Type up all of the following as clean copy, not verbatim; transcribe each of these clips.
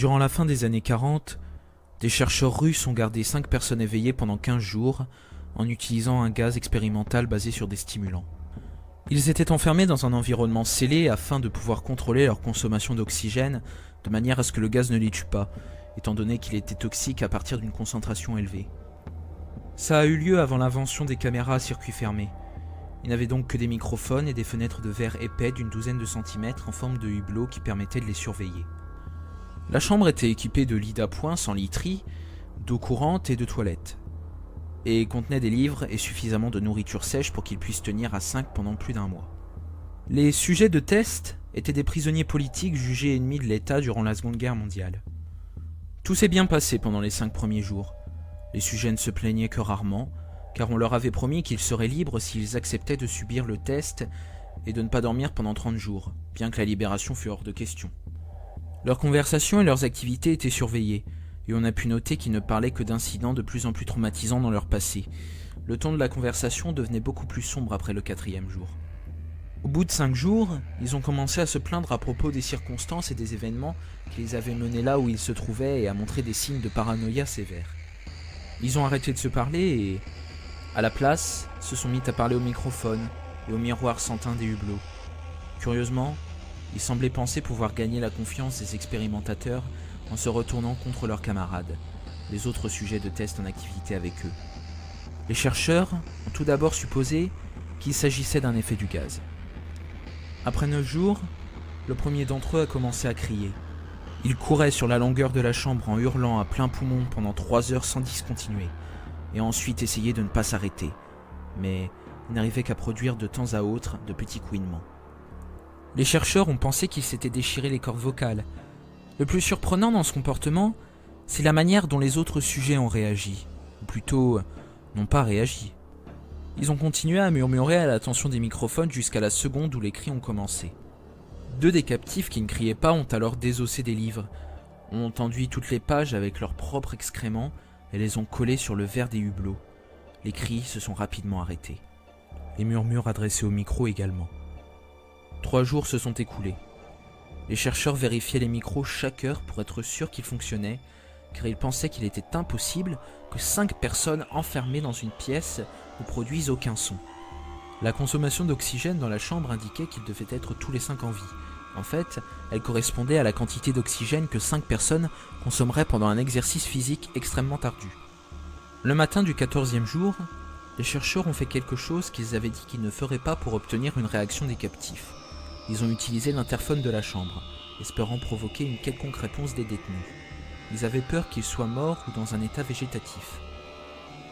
Durant la fin des années 40, des chercheurs russes ont gardé 5 personnes éveillées pendant 15 jours en utilisant un gaz expérimental basé sur des stimulants. Ils étaient enfermés dans un environnement scellé afin de pouvoir contrôler leur consommation d'oxygène de manière à ce que le gaz ne les tue pas, étant donné qu'il était toxique à partir d'une concentration élevée. Ça a eu lieu avant l'invention des caméras à circuit fermé. Il n'avait donc que des microphones et des fenêtres de verre épais d'une douzaine de centimètres en forme de hublot qui permettaient de les surveiller. La chambre était équipée de lits d'appoint sans literie, d'eau courante et de toilettes, et contenait des livres et suffisamment de nourriture sèche pour qu'ils puissent tenir à 5 pendant plus d'un mois. Les sujets de test étaient des prisonniers politiques jugés ennemis de l'État durant la Seconde Guerre mondiale. Tout s'est bien passé pendant les 5 premiers jours. Les sujets ne se plaignaient que rarement, car on leur avait promis qu'ils seraient libres s'ils acceptaient de subir le test et de ne pas dormir pendant 30 jours, bien que la libération fût hors de question. Leurs conversations et leurs activités étaient surveillées, et on a pu noter qu'ils ne parlaient que d'incidents de plus en plus traumatisants dans leur passé. Le ton de la conversation devenait beaucoup plus sombre après le 4e jour. Au bout de 5 jours, ils ont commencé à se plaindre à propos des circonstances et des événements qui les avaient menés là où ils se trouvaient et à montrer des signes de paranoïa sévères. Ils ont arrêté de se parler et, à la place, se sont mis à parler au microphone et au miroir sans teint des hublots. Curieusement, ils semblaient penser pouvoir gagner la confiance des expérimentateurs en se retournant contre leurs camarades, les autres sujets de test en activité avec eux. Les chercheurs ont tout d'abord supposé qu'il s'agissait d'un effet du gaz. Après 9 jours, le premier d'entre eux a commencé à crier. Il courait sur la longueur de la chambre en hurlant à plein poumon pendant 3 heures sans discontinuer, et ensuite essayait de ne pas s'arrêter, mais il n'arrivait qu'à produire de temps à autre de petits couinements. Les chercheurs ont pensé qu'il s'était déchiré les cordes vocales. Le plus surprenant dans ce comportement, c'est la manière dont les autres sujets ont réagi, ou plutôt, n'ont pas réagi. Ils ont continué à murmurer à l'attention des microphones jusqu'à la seconde où les cris ont commencé. 2 des captifs qui ne criaient pas ont alors désossé des livres, ont enduit toutes les pages avec leurs propres excréments et les ont collés sur le verre des hublots. Les cris se sont rapidement arrêtés. Les murmures adressés au micro également. 3 jours se sont écoulés. Les chercheurs vérifiaient les micros chaque heure pour être sûrs qu'ils fonctionnaient, car ils pensaient qu'il était impossible que 5 personnes enfermées dans une pièce ne produisent aucun son. La consommation d'oxygène dans la chambre indiquait qu'il devait être tous les 5 en vie. En fait, elle correspondait à la quantité d'oxygène que 5 personnes consommeraient pendant un exercice physique extrêmement ardu. Le matin du 14e jour, les chercheurs ont fait quelque chose qu'ils avaient dit qu'ils ne feraient pas pour obtenir une réaction des captifs. Ils ont utilisé l'interphone de la chambre, espérant provoquer une quelconque réponse des détenus. Ils avaient peur qu'ils soient morts ou dans un état végétatif.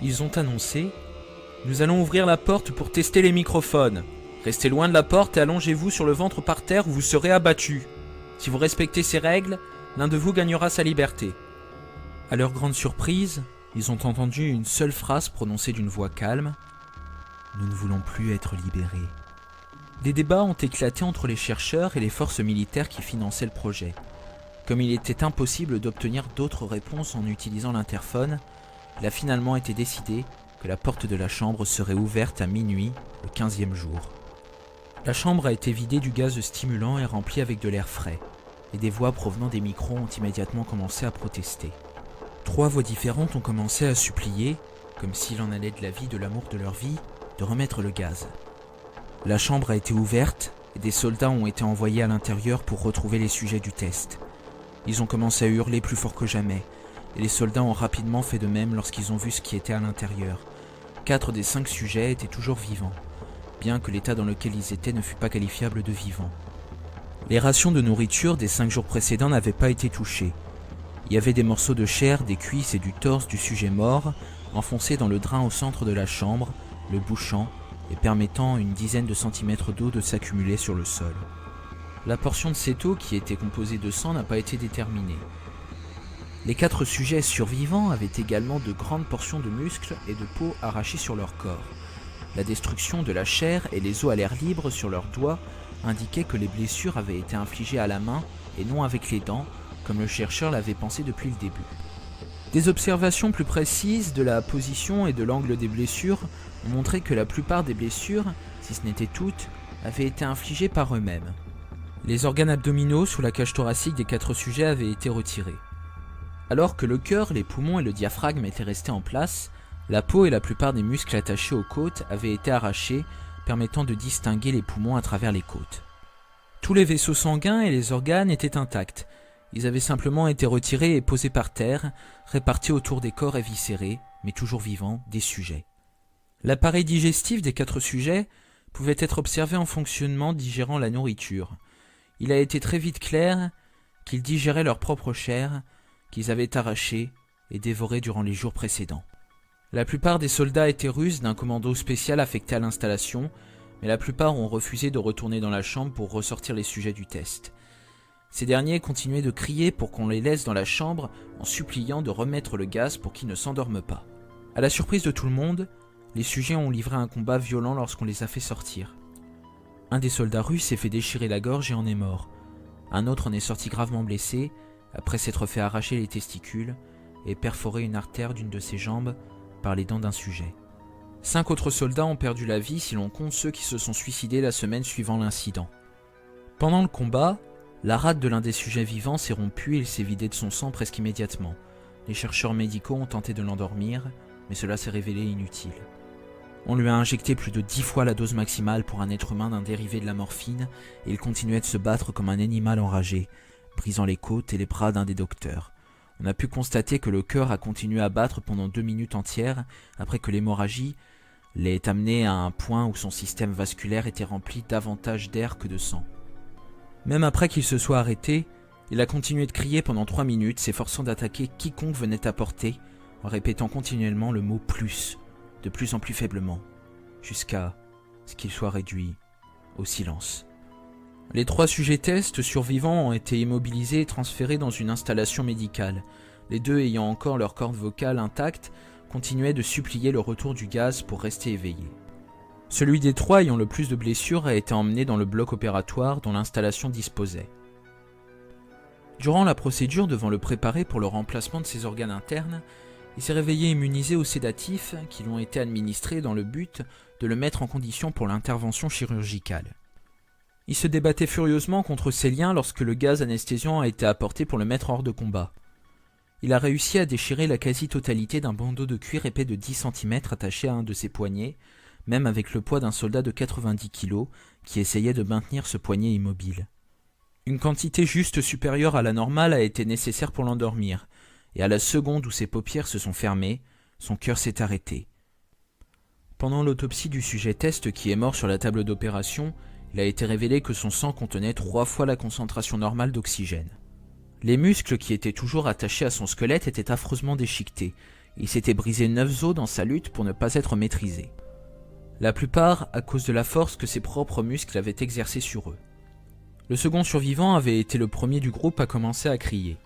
Ils ont annoncé « Nous allons ouvrir la porte pour tester les microphones. Restez loin de la porte et allongez-vous sur le ventre par terre ou vous serez abattus. Si vous respectez ces règles, l'un de vous gagnera sa liberté. » À leur grande surprise, ils ont entendu une seule phrase prononcée d'une voix calme « Nous ne voulons plus être libérés. » Des débats ont éclaté entre les chercheurs et les forces militaires qui finançaient le projet. Comme il était impossible d'obtenir d'autres réponses en utilisant l'interphone, il a finalement été décidé que la porte de la chambre serait ouverte à minuit, le 15e jour. La chambre a été vidée du gaz stimulant et remplie avec de l'air frais, et des voix provenant des micros ont immédiatement commencé à protester. 3 voix différentes ont commencé à supplier, comme s'il en allait de la vie de l'amour de leur vie, de remettre le gaz. La chambre a été ouverte et des soldats ont été envoyés à l'intérieur pour retrouver les sujets du test. Ils ont commencé à hurler plus fort que jamais et les soldats ont rapidement fait de même lorsqu'ils ont vu ce qui était à l'intérieur. 4 des 5 sujets étaient toujours vivants, bien que l'état dans lequel ils étaient ne fût pas qualifiable de vivant. Les rations de nourriture des 5 jours précédents n'avaient pas été touchées. Il y avait des morceaux de chair, des cuisses et du torse du sujet mort enfoncés dans le drain au centre de la chambre, le bouchant et permettant une dizaine de centimètres d'eau de s'accumuler sur le sol. La portion de cette eau qui était composée de sang n'a pas été déterminée. Les 4 sujets survivants avaient également de grandes portions de muscles et de peau arrachées sur leur corps. La destruction de la chair et les os à l'air libre sur leurs doigts indiquaient que les blessures avaient été infligées à la main et non avec les dents, comme le chercheur l'avait pensé depuis le début. Des observations plus précises de la position et de l'angle des blessures ont montré que la plupart des blessures, si ce n'était toutes, avaient été infligées par eux-mêmes. Les organes abdominaux sous la cage thoracique des 4 sujets avaient été retirés. Alors que le cœur, les poumons et le diaphragme étaient restés en place, la peau et la plupart des muscles attachés aux côtes avaient été arrachés, permettant de distinguer les poumons à travers les côtes. Tous les vaisseaux sanguins et les organes étaient intacts. Ils avaient simplement été retirés et posés par terre, répartis autour des corps éviscérés, mais toujours vivants, des sujets. L'appareil digestif des 4 sujets pouvait être observé en fonctionnement digérant la nourriture. Il a été très vite clair qu'ils digéraient leur propre chair, qu'ils avaient arrachée et dévorée durant les jours précédents. La plupart des soldats étaient russes d'un commando spécial affecté à l'installation, mais la plupart ont refusé de retourner dans la chambre pour ressortir les sujets du test. Ces derniers continuaient de crier pour qu'on les laisse dans la chambre en suppliant de remettre le gaz pour qu'ils ne s'endorment pas. À la surprise de tout le monde, les sujets ont livré un combat violent lorsqu'on les a fait sortir. Un des soldats russes s'est fait déchirer la gorge et en est mort. Un autre en est sorti gravement blessé, après s'être fait arracher les testicules et perforer une artère d'une de ses jambes par les dents d'un sujet. 5 autres soldats ont perdu la vie si l'on compte ceux qui se sont suicidés la semaine suivant l'incident. Pendant le combat, la rate de l'un des sujets vivants s'est rompue et il s'est vidé de son sang presque immédiatement. Les chercheurs médicaux ont tenté de l'endormir, mais cela s'est révélé inutile. On lui a injecté plus de 10 fois la dose maximale pour un être humain d'un dérivé de la morphine et il continuait de se battre comme un animal enragé, brisant les côtes et les bras d'un des docteurs. On a pu constater que le cœur a continué à battre pendant 2 minutes entières après que l'hémorragie l'ait amené à un point où son système vasculaire était rempli davantage d'air que de sang. Même après qu'il se soit arrêté, il a continué de crier pendant 3 minutes, s'efforçant d'attaquer quiconque venait à portée, en répétant continuellement le mot « plus », de plus en plus faiblement, jusqu'à ce qu'il soit réduit au silence. Les 3 sujets tests survivants ont été immobilisés et transférés dans une installation médicale. Les 2 ayant encore leur corde vocale intacte continuaient de supplier le retour du gaz pour rester éveillés. Celui des 3 ayant le plus de blessures a été emmené dans le bloc opératoire dont l'installation disposait. Durant la procédure devant le préparer pour le remplacement de ses organes internes, il s'est réveillé immunisé aux sédatifs qui lui ont été administrés dans le but de le mettre en condition pour l'intervention chirurgicale. Il se débattait furieusement contre ses liens lorsque le gaz anesthésiant a été apporté pour le mettre hors de combat. Il a réussi à déchirer la quasi-totalité d'un bandeau de cuir épais de 10 cm attaché à un de ses poignets, même avec le poids d'un soldat de 90 kg qui essayait de maintenir ce poignet immobile. Une quantité juste supérieure à la normale a été nécessaire pour l'endormir, et à la seconde où ses paupières se sont fermées, son cœur s'est arrêté. Pendant l'autopsie du sujet test qui est mort sur la table d'opération, il a été révélé que son sang contenait 3 fois la concentration normale d'oxygène. Les muscles qui étaient toujours attachés à son squelette étaient affreusement déchiquetés. Il s'était brisé 9 os dans sa lutte pour ne pas être maîtrisé. La plupart à cause de la force que ses propres muscles avaient exercée sur eux. Le second survivant avait été le premier du groupe à commencer à crier.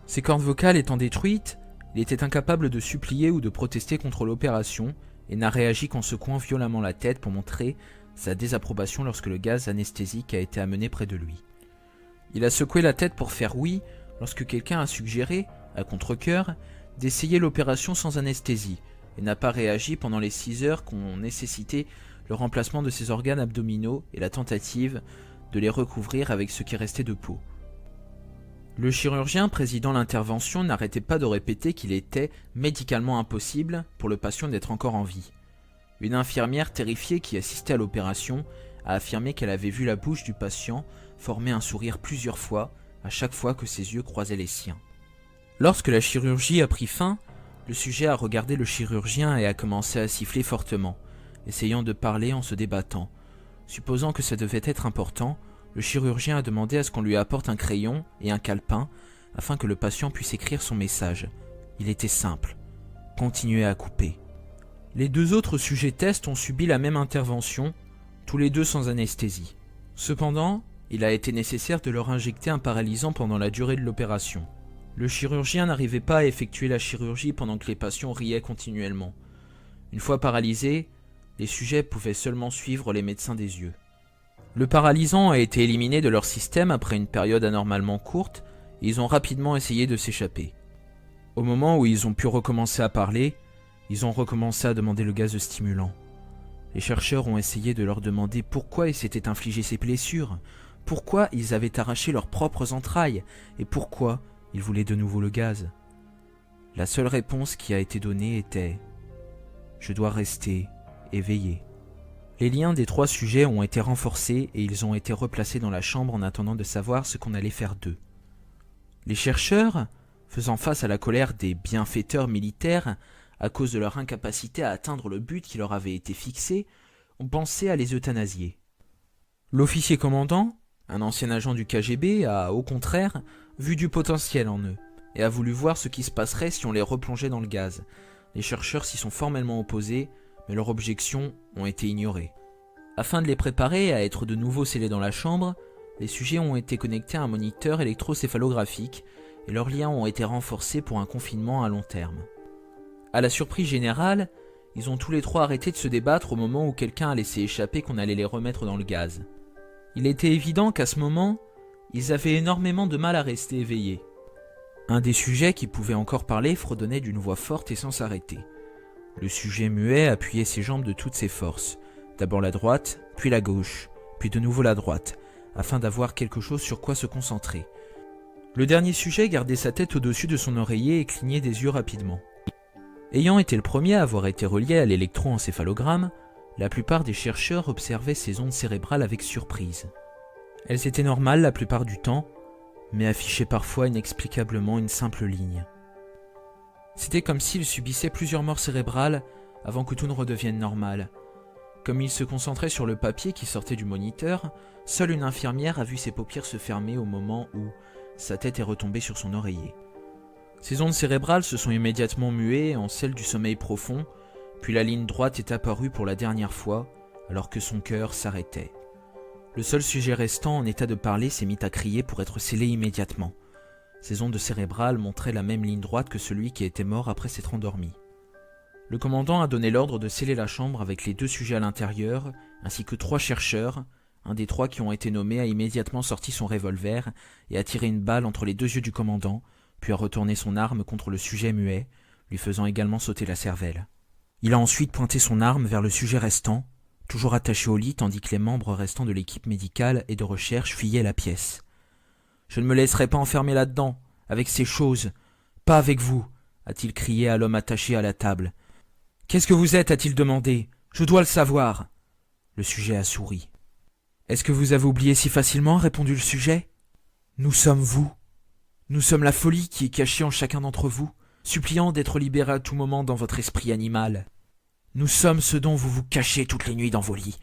Ses cordes vocales étant détruites, il était incapable de supplier ou de protester contre l'opération et n'a réagi qu'en secouant violemment la tête pour montrer sa désapprobation lorsque le gaz anesthésique a été amené près de lui. Il a secoué la tête pour faire oui lorsque quelqu'un a suggéré, à contre-cœur, d'essayer l'opération sans anesthésie et n'a pas réagi pendant les 6 heures qu'ont nécessité le remplacement de ses organes abdominaux et la tentative de les recouvrir avec ce qui restait de peau. Le chirurgien présidant l'intervention n'arrêtait pas de répéter qu'il était médicalement impossible pour le patient d'être encore en vie. Une infirmière terrifiée qui assistait à l'opération a affirmé qu'elle avait vu la bouche du patient former un sourire plusieurs fois, à chaque fois que ses yeux croisaient les siens. Lorsque la chirurgie a pris fin, le sujet a regardé le chirurgien et a commencé à siffler fortement, essayant de parler en se débattant. Supposant que ça devait être important, le chirurgien a demandé à ce qu'on lui apporte un crayon et un calepin afin que le patient puisse écrire son message. Il était simple. Continuez à couper. Les 2 autres sujets tests ont subi la même intervention, tous les 2 sans anesthésie. Cependant, il a été nécessaire de leur injecter un paralysant pendant la durée de l'opération. Le chirurgien n'arrivait pas à effectuer la chirurgie pendant que les patients riaient continuellement. Une fois paralysés, les sujets pouvaient seulement suivre les médecins des yeux. Le paralysant a été éliminé de leur système après une période anormalement courte et ils ont rapidement essayé de s'échapper. Au moment où ils ont pu recommencer à parler, ils ont recommencé à demander le gaz stimulant. Les chercheurs ont essayé de leur demander pourquoi ils s'étaient infligés ces blessures, Pourquoi ils avaient arraché leurs propres entrailles et pourquoi ils voulaient de nouveau le gaz? La seule réponse qui a été donnée était « Je dois rester éveillé ». Les liens des 3 sujets ont été renforcés et ils ont été replacés dans la chambre en attendant de savoir ce qu'on allait faire d'eux. Les chercheurs, faisant face à la colère des bienfaiteurs militaires à cause de leur incapacité à atteindre le but qui leur avait été fixé, ont pensé à les euthanasier. L'officier commandant, un ancien agent du KGB, a au contraire vu du potentiel en eux et a voulu voir ce qui se passerait si on les replongeait dans le gaz. Les chercheurs s'y sont formellement opposés, mais leurs objections ont été ignorées. Afin de les préparer à être de nouveau scellés dans la chambre, les sujets ont été connectés à un moniteur électrocéphalographique et leurs liens ont été renforcés pour un confinement à long terme. À la surprise générale, ils ont tous les 3 arrêté de se débattre au moment où quelqu'un a laissé échapper qu'on allait les remettre dans le gaz. Il était évident qu'à ce moment, ils avaient énormément de mal à rester éveillés. Un des sujets qui pouvait encore parler fredonnait d'une voix forte et sans s'arrêter. Le sujet muet appuyait ses jambes de toutes ses forces, d'abord la droite, puis la gauche, puis de nouveau la droite, afin d'avoir quelque chose sur quoi se concentrer. Le dernier sujet gardait sa tête au-dessus de son oreiller et clignait des yeux rapidement. Ayant été le premier à avoir été relié à l'électroencéphalogramme, la plupart des chercheurs observaient ces ondes cérébrales avec surprise. Elles étaient normales la plupart du temps, mais affichaient parfois inexplicablement une simple ligne. C'était comme s'il subissait plusieurs morts cérébrales avant que tout ne redevienne normal. Comme il se concentrait sur le papier qui sortait du moniteur, seule une infirmière a vu ses paupières se fermer au moment où sa tête est retombée sur son oreiller. Ces ondes cérébrales se sont immédiatement muées en celles du sommeil profond, puis la ligne droite est apparue pour la dernière fois, alors que son cœur s'arrêtait. Le seul sujet restant en état de parler s'est mis à crier pour être scellé immédiatement. Ces ondes cérébrales montraient la même ligne droite que celui qui était mort après s'être endormi. Le commandant a donné l'ordre de sceller la chambre avec les 2 sujets à l'intérieur, ainsi que 3 chercheurs. Un des 3 qui ont été nommés a immédiatement sorti son revolver et a tiré une balle entre les 2 yeux du commandant, puis a retourné son arme contre le sujet muet, lui faisant également sauter la cervelle. Il a ensuite pointé son arme vers le sujet restant, toujours attaché au lit tandis que les membres restants de l'équipe médicale et de recherche fuyaient la pièce. « Je ne me laisserai pas enfermer là-dedans, avec ces choses. Pas avec vous !» a-t-il crié à l'homme attaché à la table. « Qu'est-ce que vous êtes » a-t-il demandé. « Je dois le savoir. » Le sujet a souri. « Est-ce que vous avez oublié si facilement » répondit le sujet. « Nous sommes vous. Nous sommes la folie qui est cachée en chacun d'entre vous, suppliant d'être libéré à tout moment dans votre esprit animal. Nous sommes ce dont vous vous cachez toutes les nuits dans vos lits.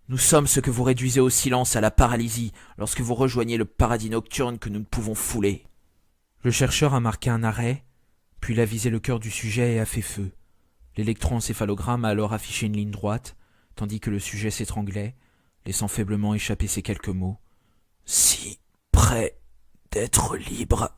Nous sommes ce que vous réduisez au silence, à la paralysie, lorsque vous rejoignez le paradis nocturne que nous ne pouvons fouler. » Le chercheur a marqué un arrêt, puis il a visé le cœur du sujet et a fait feu. L'électroencéphalogramme a alors affiché une ligne droite, tandis que le sujet s'étranglait, laissant faiblement échapper ces quelques mots. « Si près d'être libre. »